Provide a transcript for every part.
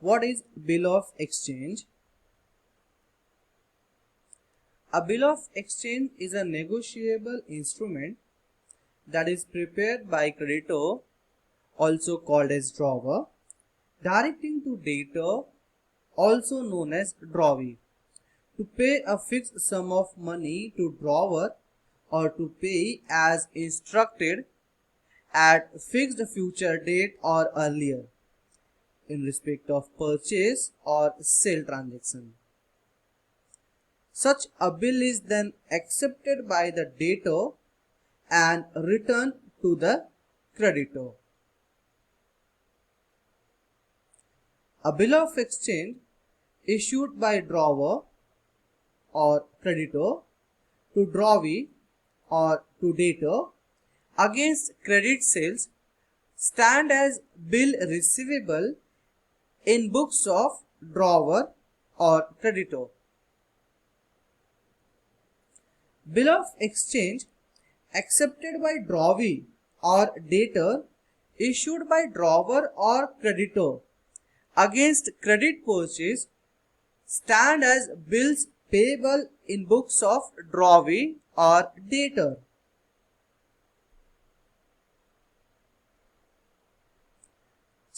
What is bill of exchange? A bill of exchange is a negotiable instrument that is prepared by creditor, also called as drawer, directing to debtor, also known as drawee, to pay a fixed sum of money to drawer or to pay as instructed at fixed future date or earlier in respect of purchase or sale transaction. Such a bill is then accepted by the debtor and returned to the creditor. A bill of exchange issued by drawer or creditor to drawee or to debtor against credit sales stand as bill receivable in books of drawer or creditor. Bill of exchange accepted by drawee or debtor issued by drawer or creditor against credit purchase stand as bills payable in books of drawee or debtor.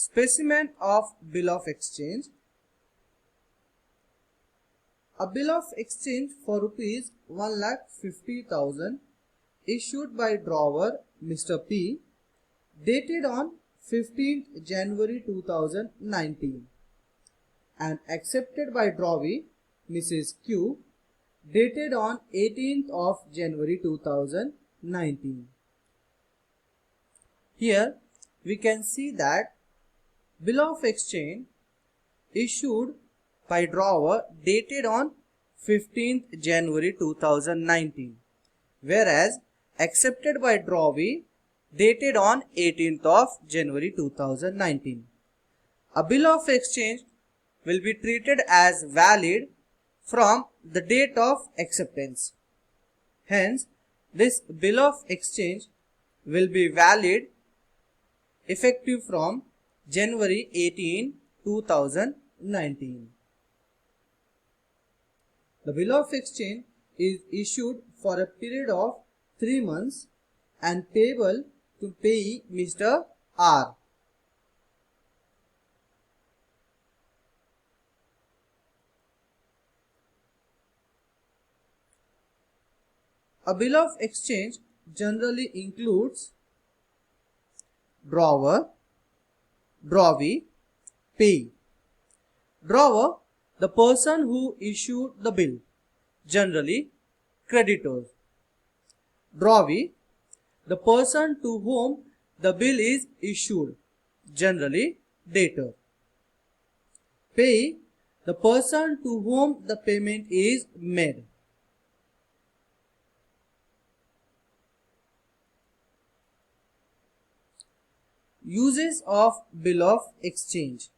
Specimen of bill of exchange. A bill of exchange for rupees 1,50,000 issued by drawer Mr. P, dated on 15th January 2019 and accepted by drawee Mrs. Q, dated on 18th of January 2019. Here we can see that bill of exchange issued by drawer dated on 15th January 2019, whereas accepted by drawee dated on 18th of January 2019. A bill of exchange will be treated as valid from the date of acceptance. Hence, this bill of exchange will be valid effective from January 18, 2019. The bill of exchange is issued for a period of 3 months and payable to payee Mr. R. A bill of exchange generally includes drawer, drawee, payee. Drawer, the person who issued the bill, generally creditor. Drawee, the person to whom the bill is issued, generally debtor. Payee, the person to whom the payment is made. Uses of bill of exchange.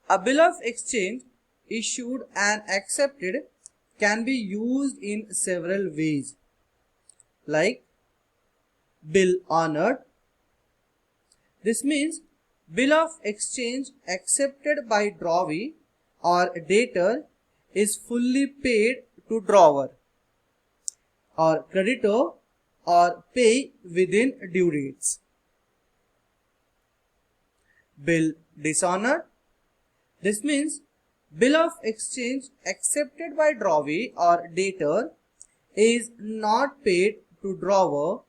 A bill of exchange issued and accepted can be used in several ways, like bill honored. This means bill of exchange accepted by drawee or debtor is fully paid to drawer or creditor or pay within due dates. Bill dishonored. This means bill of exchange accepted by drawee or debtor is not paid to drawer,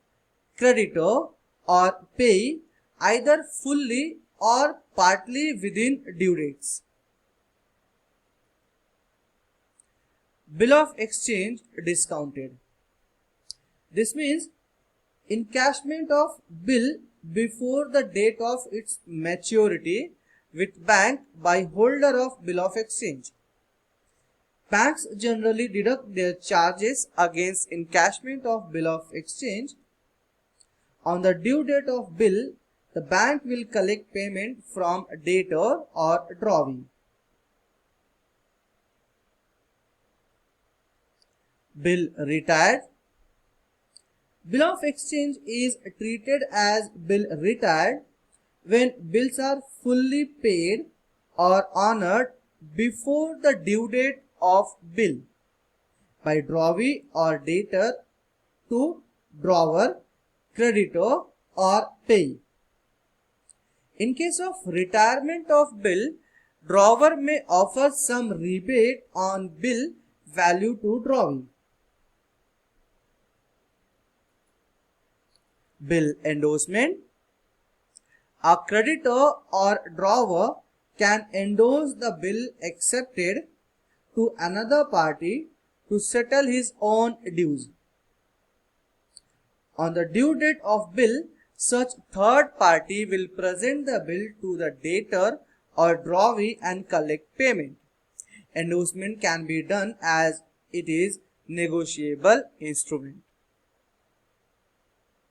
creditor or pay either fully or partly within due dates. Bill of exchange discounted. This means encashment of bill before the date of its maturity with bank by holder of bill of exchange. Banks generally deduct their charges against encashment of bill of exchange. On the due date of bill, the bank will collect payment from debtor or drawee. Bill retired. Bill of exchange is treated as bill retired when bills are fully paid or honored before the due date of bill by drawee or debtor to drawer, creditor or payee. In case of retirement of bill, drawer may offer some rebate on bill value to drawee. Bill endorsement. A creditor or drawer can endorse the bill accepted to another party to settle his own dues. On the due date of bill, such third party will present the bill to the debtor or drawee and collect payment. Endorsement can be done as it is negotiable instrument.